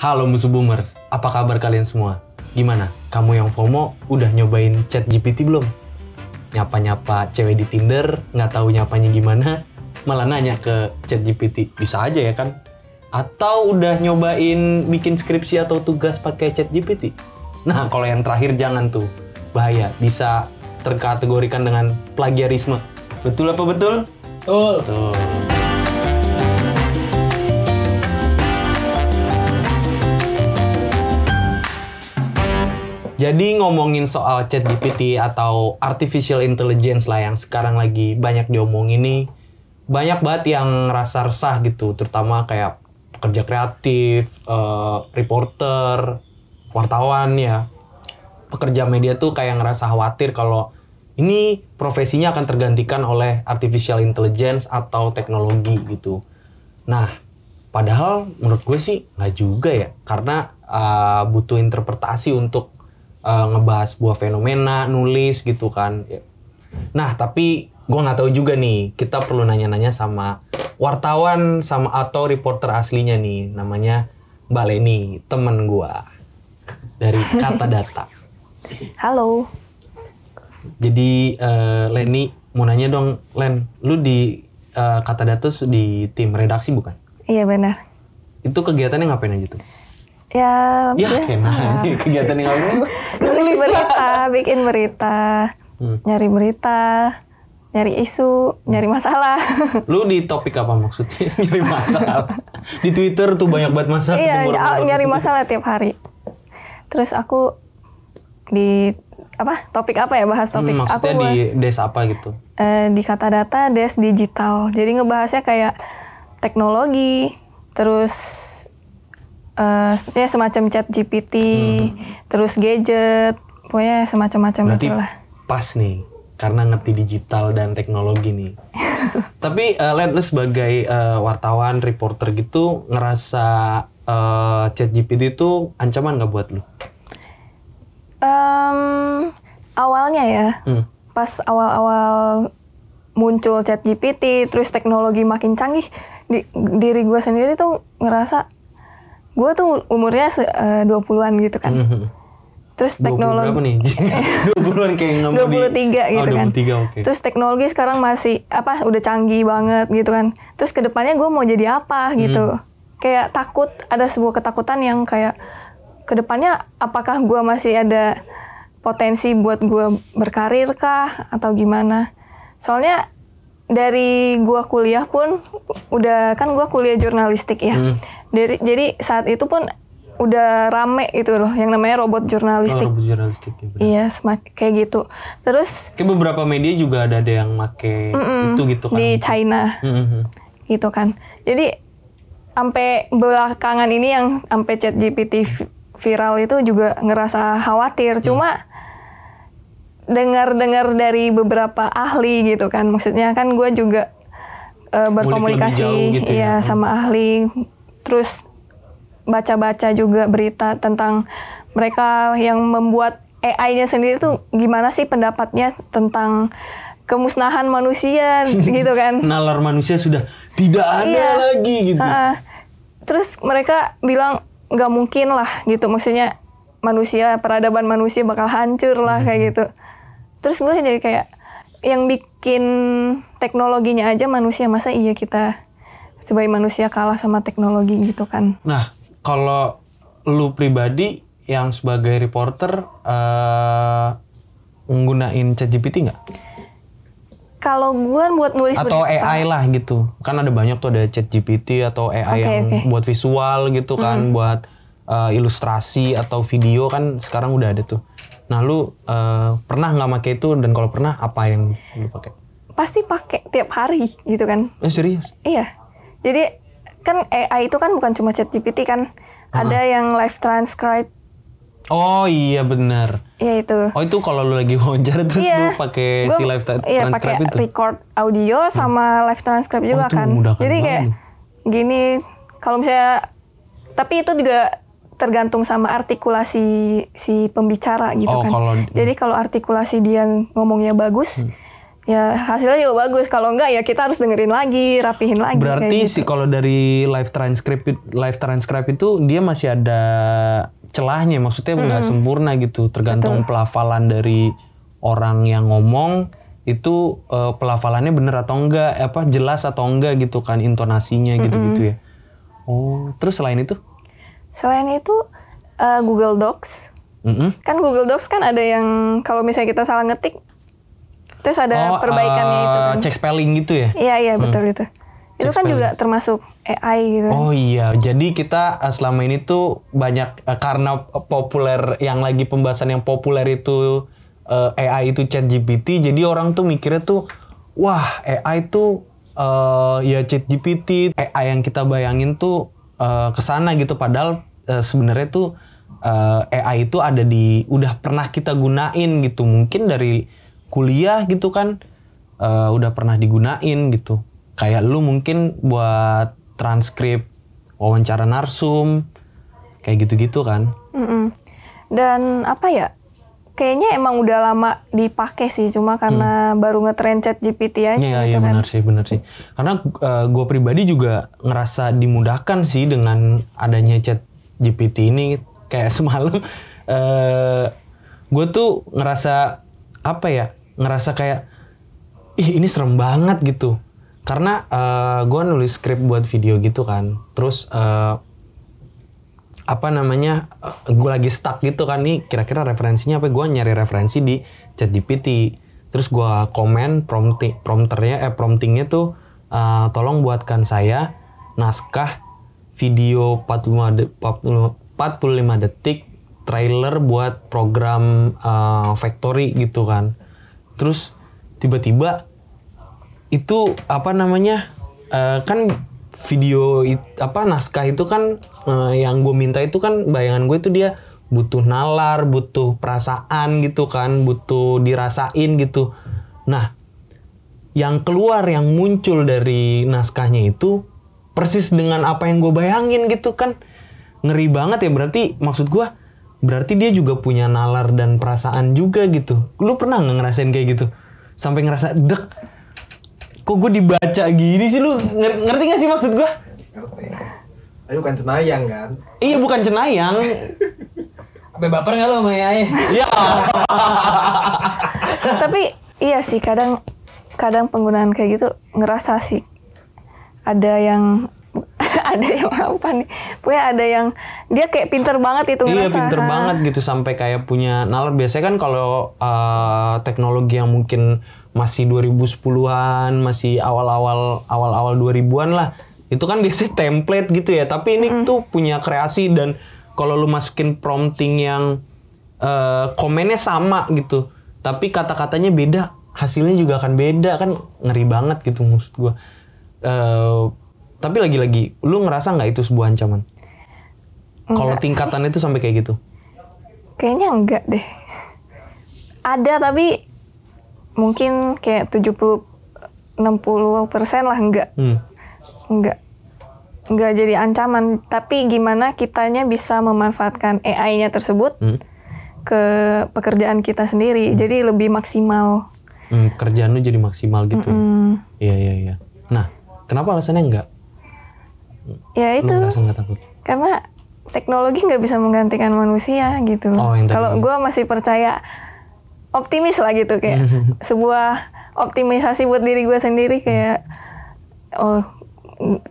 Halo musuh boomers, apa kabar kalian semua? Gimana? Kamu yang FOMO udah nyobain ChatGPT belum? Nyapa-nyapa cewek di Tinder, nggak tahu nyapanya gimana, malah nanya ke ChatGPT. Bisa aja ya kan? Atau udah nyobain bikin skripsi atau tugas pakai ChatGPT? Nah, kalau yang terakhir jangan tuh. Bahaya, bisa terkategorikan dengan plagiarisme. Betul apa betul? Betul. Jadi ngomongin soal ChatGPT atau artificial intelligence lah yang sekarang lagi banyak diomongin nih, banyak banget yang ngerasa resah gitu, terutama kayak pekerja kreatif, reporter, wartawan ya, pekerja media tuh kayak ngerasa khawatir kalau ini profesinya akan tergantikan oleh artificial intelligence atau teknologi gitu. Nah, padahal menurut gue sih nggak juga ya, karena butuh interpretasi untuk ngebahas sebuah fenomena, nulis gitu kan. Nah, tapi gue nggak tahu juga nih, kita perlu nanya-nanya sama wartawan sama atau reporter aslinya nih, namanya Mbak Leni, temen gue dari Kata Data. Halo. Jadi Leni mau nanya dong, Len, lu di Kata Data di tim redaksi bukan? Iya benar. Itu kegiatannya ngapain aja tuh? Ya biasa. Kegiatan yang ngapain? Nulis berita, bikin berita, nyari berita, nyari isu, nyari masalah. Lu di topik apa maksudnya? Nyari masalah. Di Twitter tuh banyak banget masalah. Iya, nyari masalah tiap hari. Terus aku di topik apa ya, bahas topik. Maksudnya aku di des apa gitu? Di Kata Data des digital. Jadi ngebahasnya kayak teknologi, terus ya semacam ChatGPT, terus gadget, pokoknya semacam-macam itulah. Pas nih, karena ngerti digital dan teknologi nih. Tapi lu sebagai wartawan, reporter gitu, ngerasa ChatGPT itu ancaman nggak buat lu? Awalnya ya, pas awal-awal muncul ChatGPT, terus teknologi makin canggih, diri gue sendiri tuh ngerasa gue tuh umurnya 20-an gitu kan. Terus teknologi berapa nih? 20-an kayak nggak 23 gitu kan. 23, okay. Terus teknologi sekarang masih udah canggih banget gitu kan. Terus kedepannya gue mau jadi apa gitu. Kayak takut, ada sebuah ketakutan yang kayak kedepannya apakah gue masih ada potensi buat gue berkarir kah atau gimana. Soalnya dari gue kuliah pun udah kan gue kuliah jurnalistik ya. Jadi saat itu pun udah rame itu loh yang namanya robot jurnalistik. Robot jurnalistik ya. Iya, kayak gitu. Terus kayak beberapa media juga ada yang make itu gitu kan. Di China. Gitu kan. Jadi sampai belakangan ini yang sampai ChatGPT viral itu juga ngerasa khawatir. Cuma dengar dari beberapa ahli gitu kan. Maksudnya kan gue juga berkomunikasi gitu ya sama ahli. Terus baca-baca juga berita tentang mereka yang membuat AI-nya sendiri tuh gimana sih pendapatnya tentang kemusnahan manusia gitu kan. Nalar manusia sudah tidak ada lagi gitu. Terus mereka bilang nggak mungkin lah gitu, maksudnya peradaban manusia bakal hancur lah kayak gitu. Terus gue jadi kayak yang bikin teknologinya aja manusia, masa iya kita sebagai manusia kalah sama teknologi gitu kan. Nah, kalau lu pribadi yang sebagai reporter nggunain ChatGPT nggak? Kalau gue buat nulis atau berita, AI lah gitu. Kan ada banyak tuh, ada ChatGPT atau AI yang buat visual gitu kan, buat ilustrasi atau video kan sekarang udah ada tuh. Nah, lu pernah nggak pakai itu, dan kalau pernah apa yang lu pakai? Pasti pakai tiap hari gitu kan. Serius? Iya. Jadi kan AI itu kan bukan cuma ChatGPT kan, ada yang live transcribe. Oh iya benar. Iya itu. Oh itu kalau lu lagi wawancara terus lu pakai si live transcribe itu? Record audio sama live transcribe juga kan. Jadi kayak gini, kalau misalnya, tapi itu juga tergantung sama artikulasi si pembicara gitu kan. Jadi kalau artikulasi dia ngomongnya bagus, ya hasilnya juga bagus. Kalau enggak ya kita harus dengerin lagi, rapihin lagi. Berarti kayak gitu. sih kalau dari live transcript itu dia masih ada celahnya, maksudnya nggak sempurna gitu, tergantung pelafalan dari orang yang ngomong itu pelafalannya bener atau enggak, jelas atau enggak gitu kan, intonasinya gitu-gitu ya. Oh, terus selain itu? Selain itu Google Docs. Kan Google Docs kan ada yang kalau misalnya kita salah ngetik, terus ada perbaikannya itu kan. Check spelling gitu ya? Iya betul itu. Itu kan juga termasuk AI gitu. Oh iya, jadi kita selama ini tuh banyak karena populer, yang lagi pembahasan yang populer itu AI itu ChatGPT, jadi orang tuh mikirnya tuh, wah AI tuh ya ChatGPT, AI yang kita bayangin tuh kesana gitu, padahal sebenarnya tuh AI itu udah pernah kita gunain gitu, mungkin dari kuliah gitu kan udah pernah digunain gitu. Kayak lu mungkin buat transkrip wawancara narsum kayak gitu-gitu kan. Dan apa ya, kayaknya emang udah lama dipakai sih, cuma karena baru nge-trend ChatGPT aja. Iya kan. benar sih. Karena gue pribadi juga ngerasa dimudahkan sih dengan adanya ChatGPT ini. Kayak semalam gue tuh ngerasa kayak ini serem banget gitu. Karena gue nulis skrip buat video gitu kan. Terus gue lagi stuck gitu kan, nih kira-kira referensinya apa. Gue nyari referensi di ChatGPT. Terus gue komen promptingnya tuh tolong buatkan saya naskah video 45 detik trailer buat program Factory gitu kan. Terus tiba-tiba itu kan video naskah itu kan yang gue minta itu kan, bayangan gue itu dia butuh nalar, butuh perasaan gitu kan, butuh dirasain gitu. Nah, yang muncul dari naskahnya itu persis dengan apa yang gue bayangin gitu kan. Ngeri banget ya, berarti dia juga punya nalar dan perasaan juga gitu. Lu pernah nggak ngerasain kayak gitu? Sampai ngerasa dek, kok gue dibaca gini sih, lu ngerti gak sih maksud gue? Ngerti. Tapi bukan cenayang kan? Iya bukan cenayang. Sampai baper gak lo sama AI? Iya. Tapi iya sih, kadang penggunaan kayak gitu ngerasa sih ada yang apa nih? Pokoknya ada yang dia kayak pinter banget itu ngerasa. Iya pinter banget gitu, sampai kayak punya nalar. Biasanya kan kalau teknologi yang mungkin masih 2010-an, masih awal-awal 2000-an lah, itu kan biasanya template gitu ya. Tapi ini tuh punya kreasi, dan kalau lu masukin prompting yang komennya sama gitu, tapi kata-katanya beda, hasilnya juga akan beda kan. Ngeri banget gitu maksud gua. Tapi lagi-lagi, lu ngerasa nggak itu sebuah ancaman? Kalau tingkatannya itu sampai kayak gitu? Kayaknya enggak deh. Ada, tapi mungkin kayak 70-60% lah enggak. Enggak jadi ancaman. Tapi gimana kitanya bisa memanfaatkan AI-nya tersebut ke pekerjaan kita sendiri. Jadi lebih maksimal. Kerjaan lu jadi maksimal gitu. Iya. Nah, kenapa alasannya enggak? Ya itu. Lu ngerasa nggak takut? Karena teknologi nggak bisa menggantikan manusia gitu loh. Kalau gue masih percaya, optimis lah gitu, kayak sebuah optimisasi buat diri gue sendiri, kayak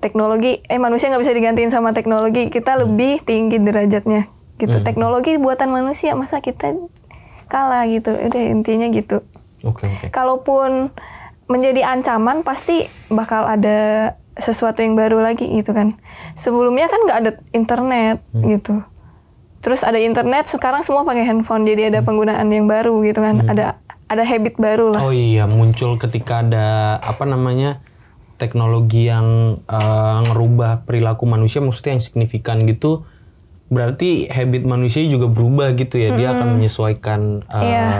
teknologi, manusia nggak bisa digantiin sama teknologi, kita lebih tinggi derajatnya gitu. Teknologi buatan manusia, masa kita kalah gitu. Udah intinya gitu. Oke. Kalaupun menjadi ancaman, pasti bakal ada sesuatu yang baru lagi gitu kan. Sebelumnya kan nggak ada internet gitu. Terus ada internet, sekarang semua pakai handphone, jadi ada penggunaan yang baru gitu kan. Ada habit baru lah. Oh iya, muncul ketika ada teknologi yang ngerubah perilaku manusia, maksudnya yang signifikan gitu. Berarti habit manusia juga berubah gitu ya. Dia akan menyesuaikan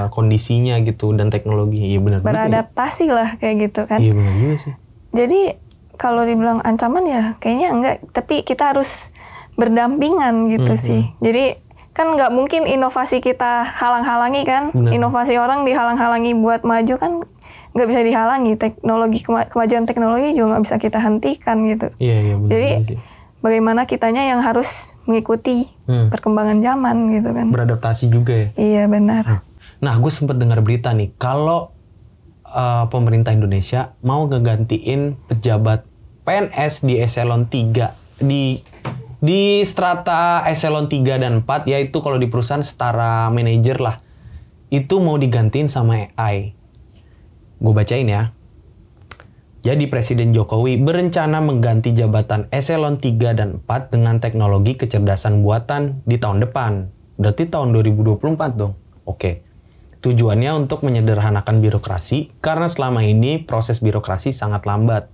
kondisinya gitu, dan teknologi. Iya benar. Beradaptasi lah kayak gitu kan. Iya benar juga sih. Jadi kalau dibilang ancaman ya kayaknya enggak, tapi kita harus berdampingan gitu sih. Jadi kan nggak mungkin inovasi kita halang-halangi kan. Inovasi orang dihalang-halangi buat maju kan nggak bisa dihalangi. Kemajuan teknologi juga nggak bisa kita hentikan gitu. Iya benar. Jadi bagaimana kitanya yang harus mengikuti perkembangan zaman gitu kan. Beradaptasi juga ya. Iya benar. Nah, gue sempat dengar berita nih, kalau pemerintah Indonesia mau ngegantiin pejabat PNS di eselon 3 di strata eselon 3 dan 4, yaitu kalau di perusahaan setara manajer lah. Itu mau digantiin sama AI. Gue bacain ya. Jadi Presiden Jokowi berencana mengganti jabatan eselon 3 dan 4 dengan teknologi kecerdasan buatan di tahun depan. Berarti tahun 2024 dong. Oke. Tujuannya untuk menyederhanakan birokrasi karena selama ini proses birokrasi sangat lambat.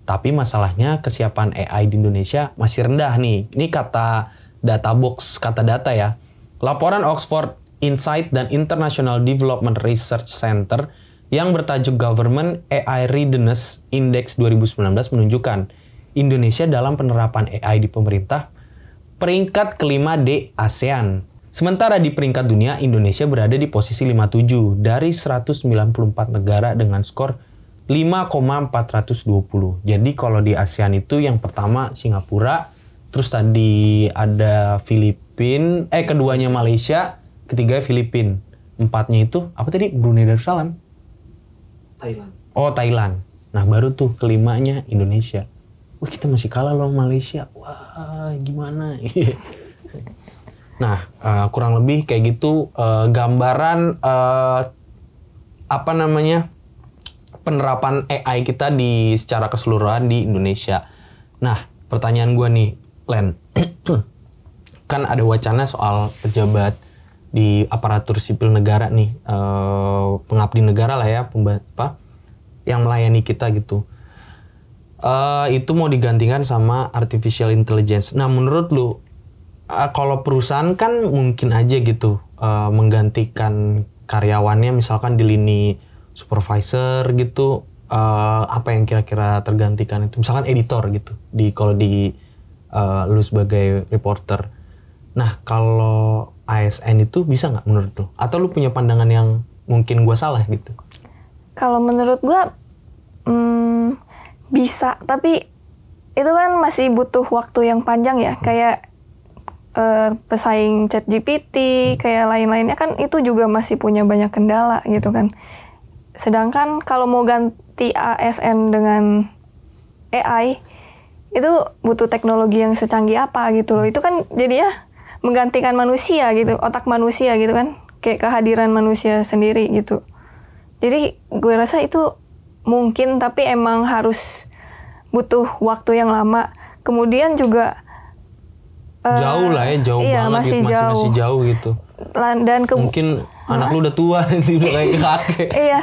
Tapi masalahnya kesiapan AI di Indonesia masih rendah nih. Ini kata Databox, kata data ya. Laporan Oxford Insight dan International Development Research Center yang bertajuk Government AI Readiness Index 2019 menunjukkan Indonesia dalam penerapan AI di pemerintah peringkat kelima di ASEAN. Sementara di peringkat dunia, Indonesia berada di posisi 57 dari 194 negara dengan skor 5,420. Jadi kalau di ASEAN itu yang pertama Singapura, terus tadi ada keduanya Malaysia, ketiga Filipina. Empatnya itu apa tadi? Brunei Darussalam. Thailand. Oh, Thailand. Nah, baru tuh kelimanya Indonesia. Wah, kita masih kalah loh Malaysia. Wah, gimana? Nah, kurang lebih kayak gitu gambaran penerapan AI kita secara keseluruhan di Indonesia. Nah, pertanyaan gue nih, Len. Kan ada wacana soal pejabat di aparatur sipil negara nih, pengabdi negara lah ya, yang melayani kita gitu. Itu mau digantikan sama artificial intelligence. Nah, menurut lu, kalau perusahaan kan mungkin aja gitu menggantikan karyawannya, misalkan di lini supervisor gitu, apa yang kira-kira tergantikan itu, misalkan editor gitu, kalau di lu sebagai reporter. Nah, kalau ASN itu bisa nggak menurut lu? Atau lu punya pandangan yang mungkin gua salah gitu? Kalau menurut gua bisa, tapi itu kan masih butuh waktu yang panjang ya. Kayak pesaing ChatGPT, kayak lain-lainnya kan itu juga masih punya banyak kendala gitu kan. Sedangkan kalau mau ganti ASN dengan AI, itu butuh teknologi yang secanggih apa gitu loh. Itu kan jadinya menggantikan manusia gitu, otak manusia gitu kan. Kayak kehadiran manusia sendiri gitu. Jadi gue rasa itu mungkin, tapi emang harus butuh waktu yang lama. Kemudian juga jauh lah ya, jauh iya, banget gitu, masih jauh gitu. Dan mungkin anak lu udah tua nanti udah kayak kakek. Iya,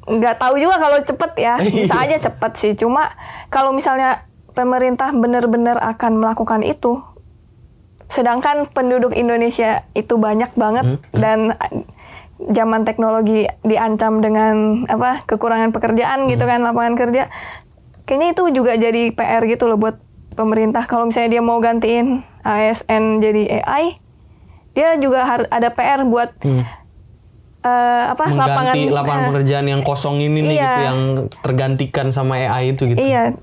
nggak tahu juga kalau cepet ya, bisa aja cepet sih. Cuma kalau misalnya pemerintah benar-benar akan melakukan itu, sedangkan penduduk Indonesia itu banyak banget dan zaman teknologi diancam dengan kekurangan pekerjaan gitu kan, lapangan kerja. Kayaknya itu juga jadi PR gitu loh buat pemerintah. Kalau misalnya dia mau gantiin ASN jadi AI, dia juga ada PR buat mengganti lapangan pekerjaan yang kosong ini nih gitu, yang tergantikan sama AI itu gitu. Iya,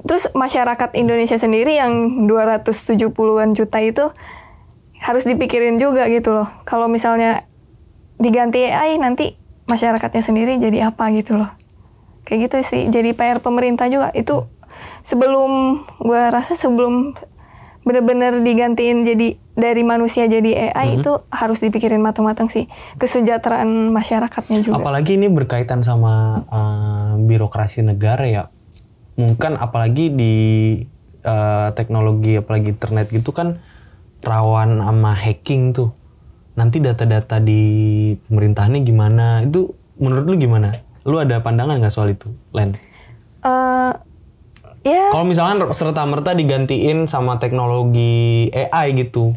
terus masyarakat Indonesia sendiri yang 270-an juta itu harus dipikirin juga gitu loh. Kalau misalnya diganti AI, nanti masyarakatnya sendiri jadi apa gitu loh. Kayak gitu sih, jadi PR pemerintah juga. Itu gue rasa sebelum benar-benar digantiin jadi dari manusia jadi AI, itu harus dipikirin matang-matang sih, kesejahteraan masyarakatnya juga. Apalagi ini berkaitan sama birokrasi negara ya. Mungkin apalagi di teknologi, apalagi internet gitu kan rawan sama hacking tuh. Nanti data-data di pemerintahannya gimana? Itu menurut lu gimana? Lu ada pandangan nggak soal itu, Len? Ya. Kalau misalkan serta-merta digantiin sama teknologi AI gitu,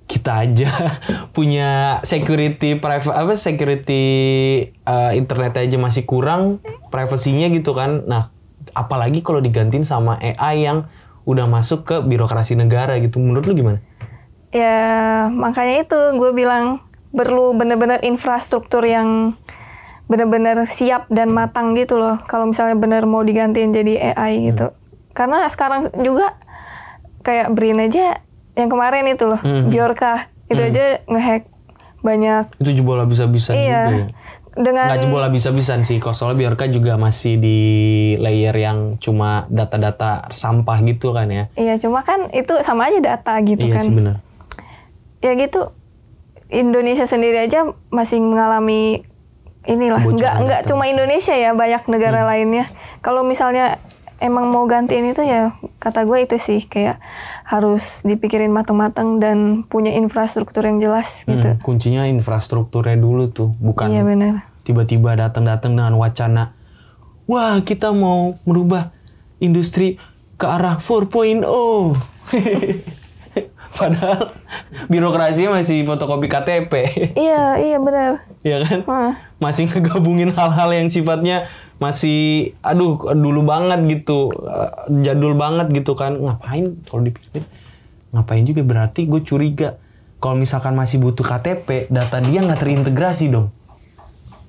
kita aja punya security internet aja masih kurang privasinya gitu kan. Nah, apalagi kalau digantiin sama AI yang udah masuk ke birokrasi negara gitu. Menurut lu gimana? Ya, makanya itu gue bilang perlu bener-bener infrastruktur yang benar-benar siap dan matang gitu loh. Kalau misalnya benar mau digantiin jadi AI gitu. Karena sekarang juga kayak Brin aja yang kemarin itu loh, Bjorka itu aja ngehack banyak. Itu jebol habis-habisan juga ya. Dengan Nggak jebol habis-habisan sih, kalau soalnya Bjorka juga masih di layer yang cuma data-data sampah gitu kan ya. Iya, cuma kan itu sama aja data gitu Iya kan. sih benar. Ya gitu. Indonesia sendiri aja masih mengalami inilah. Kebocoran Nggak data. cuma Indonesia ya, banyak negara lainnya. Kalau misalnya emang mau gantiin itu ya kata gue itu sih kayak harus dipikirin matang-matang dan punya infrastruktur yang jelas gitu. Kuncinya infrastrukturnya dulu tuh, bukan Iya benar. tiba-tiba datang-datang dengan wacana, wah kita mau merubah industri ke arah 4.0. Padahal birokrasinya masih fotokopi KTP. Iya benar. Ya kan? Hah. Masih ngegabungin hal-hal yang sifatnya masih dulu banget gitu, jadul banget gitu kan. Ngapain kalau dipikir, ngapain juga, berarti gue curiga kalau misalkan masih butuh KTP, data dia nggak terintegrasi dong.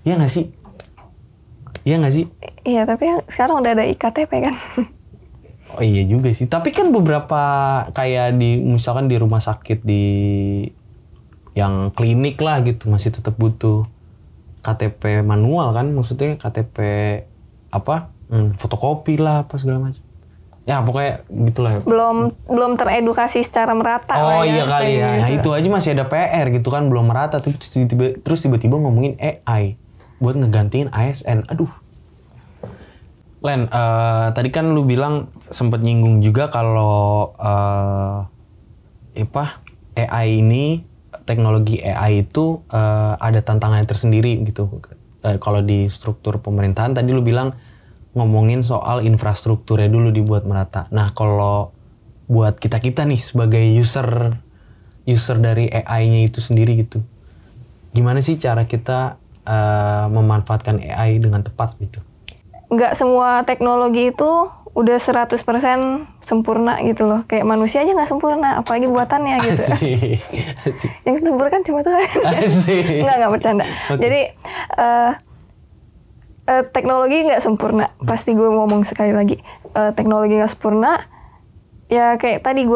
Iya nggak sih? Iya nggak sih? Iya, tapi sekarang udah ada iktp kan. Oh iya juga sih. Tapi kan beberapa kayak di misalkan di rumah sakit, di yang klinik lah gitu masih tetap butuh KTP manual kan, maksudnya KTP apa? Fotokopi lah apa segala macam. Ya pokoknya gitulah. Belum teredukasi secara merata Oh lah ya, iya kali kayak ya. Nah, gitu. itu aja masih ada PR gitu kan, belum merata tuh terus tiba-tiba ngomongin AI buat ngegantiin ASN. Aduh. Len, tadi kan lu bilang sempat nyinggung juga kalau AI ini, teknologi AI itu ada tantangannya tersendiri gitu. Kalau di struktur pemerintahan tadi lu bilang ngomongin soal infrastrukturnya dulu dibuat merata. Nah kalau buat kita nih sebagai user dari AI-nya itu sendiri gitu, gimana sih cara kita memanfaatkan AI dengan tepat gitu? Nggak semua teknologi itu udah 100% sempurna gitu loh. Kayak manusia aja nggak sempurna, apalagi buatannya gitu. Asik. Yang sempurna kan cuma Tuhan. Asik. Nggak bercanda. Oke. Jadi teknologi nggak sempurna. Pasti gue ngomong sekali lagi. Teknologi nggak sempurna. Ya kayak tadi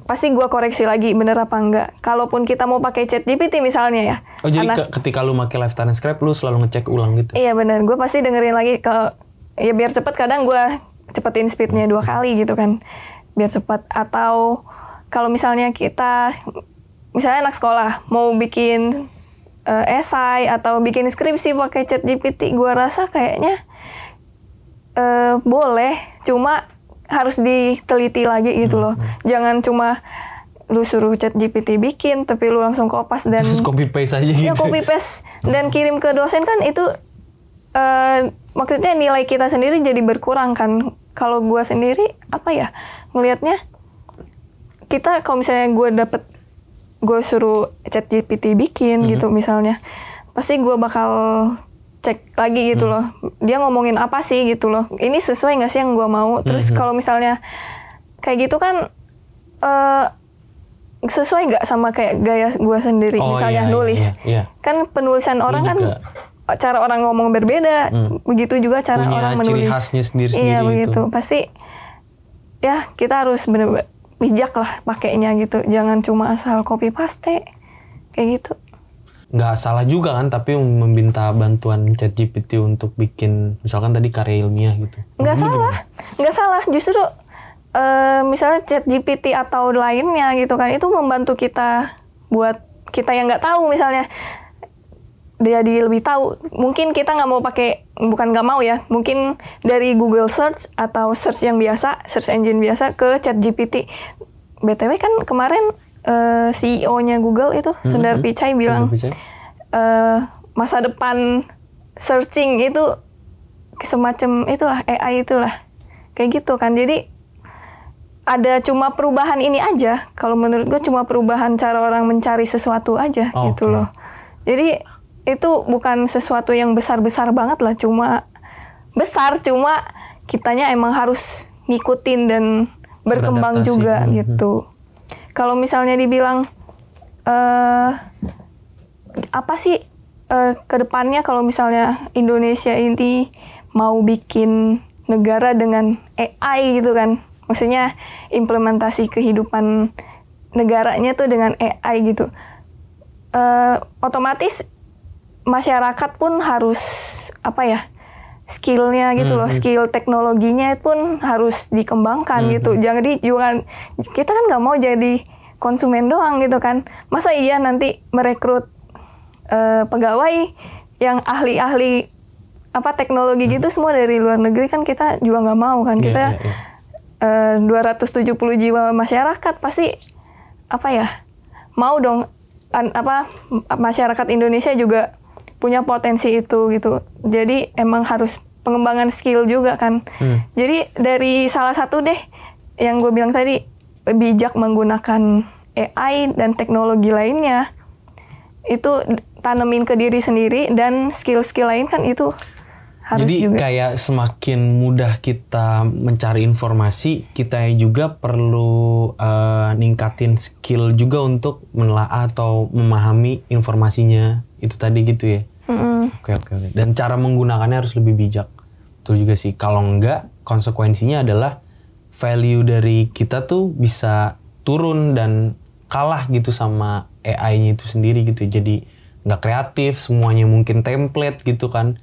pasti gue koreksi lagi bener apa enggak. Kalaupun kita mau pakai ChatGPT misalnya ya. Oh jadi ketika lu pakai live transcribe lu selalu ngecek ulang gitu? Iya benar, gue pasti dengerin lagi kalau ya biar cepet. Kadang gue cepetin speednya 2 kali gitu kan, biar cepet. Atau kalau misalnya misalnya anak sekolah mau bikin esai atau bikin skripsi pakai ChatGPT, gue rasa kayaknya boleh, cuma harus diteliti lagi gitu loh. Jangan cuma lu suruh ChatGPT bikin tapi lu langsung kopas dan Terus copy paste aja gitu? ya copy paste dan kirim ke dosen kan itu maksudnya nilai kita sendiri jadi berkurang kan. Kalau gue sendiri ngelihatnya kita kalau misalnya gue suruh ChatGPT bikin gitu misalnya, pasti gue bakal cek lagi gitu loh, dia ngomongin apa sih gitu loh, ini sesuai nggak sih yang gue mau. Terus kalau misalnya kayak gitu kan sesuai nggak sama kayak gaya gue sendiri, misalnya nulis. Iya. Kan penulisan orang kan juga. cara orang ngomong berbeda, begitu juga cara Punya orang ciri menulis. khasnya sendiri-sendiri. Iya itu. begitu, pasti ya kita harus bener-bener bijak lah pakainya gitu, jangan cuma asal copy paste kayak gitu. Nggak salah juga kan, tapi meminta bantuan ChatGPT untuk bikin misalkan tadi karya ilmiah gitu. Nggak salah, justru misalnya ChatGPT atau lainnya gitu kan, itu membantu kita buat kita yang nggak tahu misalnya jadi lebih tahu. Mungkin kita nggak mau pakai, bukan nggak mau ya, mungkin dari Google Search atau search yang biasa, search engine biasa ke ChatGPT. BTW kan kemarin CEO-nya Google itu Sundar Pichai bilang masa depan searching itu semacam itulah AI itulah kayak gitu kan. Jadi ada cuma perubahan ini aja, kalau menurut gue cuma perubahan cara orang mencari sesuatu aja gitu loh. Jadi itu bukan sesuatu yang besar-besar banget lah, cuma kitanya emang harus ngikutin dan berkembang Beradaptasi. juga gitu. Kalau misalnya dibilang apa sih kedepannya kalau misalnya Indonesia ini mau bikin negara dengan AI gitu kan, maksudnya implementasi kehidupan negaranya tuh dengan AI gitu, otomatis masyarakat pun harus apa ya, skillnya gitu loh, skill teknologinya pun harus dikembangkan gitu. Jadi jangan, kita kan nggak mau jadi konsumen doang gitu kan, masa iya nanti merekrut pegawai yang ahli-ahli apa teknologi gitu semua dari luar negeri, kan kita juga nggak mau kan. Kita 270 jiwa masyarakat pasti apa ya, mau dong masyarakat Indonesia juga punya potensi itu gitu. Jadi emang harus pengembangan skill juga kan. Jadi dari salah satu deh yang gue bilang tadi, bijak menggunakan AI dan teknologi lainnya, itu tanemin ke diri sendiri, dan skill-skill lain kan itu harus jadi juga. kayak semakin mudah kita mencari informasi, kita juga perlu ningkatin skill juga untuk menelaah atau memahami informasinya itu tadi gitu ya. Oke. Dan cara menggunakannya harus lebih bijak. Betul juga sih. Kalau enggak, konsekuensinya adalah value dari kita tuh bisa turun dan kalah gitu sama AI-nya itu sendiri gitu. Jadi nggak kreatif, semuanya mungkin template gitu kan.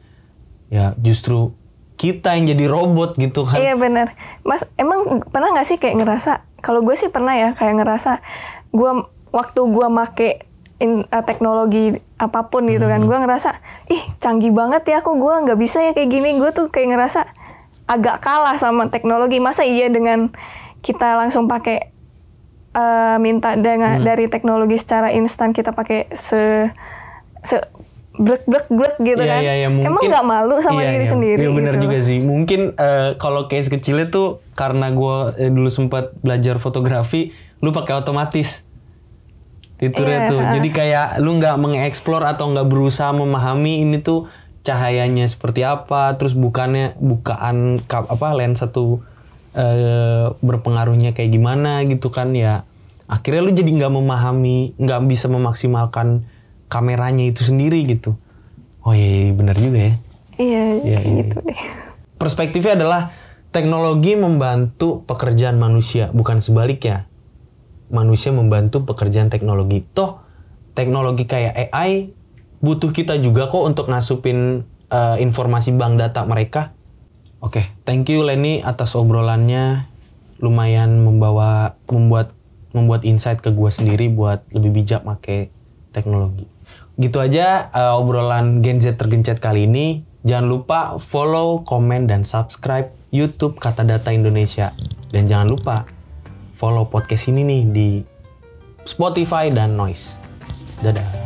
Ya justru kita yang jadi robot gitu kan. Iya benar. Mas, emang pernah nggak sih kayak ngerasa, kalau gue sih pernah ya, kayak ngerasa waktu gue make teknologi apapun gitu kan, gue ngerasa ih canggih banget ya aku, gue nggak bisa ya kayak gini. Gue tuh kayak ngerasa agak kalah sama teknologi. Masa iya dengan kita langsung pakai minta dari teknologi secara instan, kita pakai blek gitu kan. Mungkin, emang nggak malu sama diri sendiri? Iya benar gitu juga sih. Mungkin kalau case kecilnya tuh karena gue dulu sempat belajar fotografi, lu pakai otomatis fiturnya tuh. Jadi kayak lu nggak mengeksplor atau nggak berusaha memahami ini tuh cahayanya seperti apa, terus bukaan lensa tuh berpengaruhnya kayak gimana gitu kan ya. Akhirnya lu jadi nggak memahami, nggak bisa memaksimalkan kameranya itu sendiri gitu. Oh iya benar juga ya. Iya gitu deh. Perspektifnya adalah teknologi membantu pekerjaan manusia, bukan sebaliknya. Manusia membantu pekerjaan teknologi. Toh teknologi kayak AI butuh kita juga kok untuk ngasupin informasi bank data mereka. Oke, thank you Lenny atas obrolannya. Lumayan membuat insight ke gue sendiri buat lebih bijak pakai teknologi. Gitu aja obrolan Gen Z tergencet kali ini. Jangan lupa follow, komen, dan subscribe YouTube Kata Data Indonesia. Dan jangan lupa follow podcast ini nih di Spotify dan Noise. Dadah.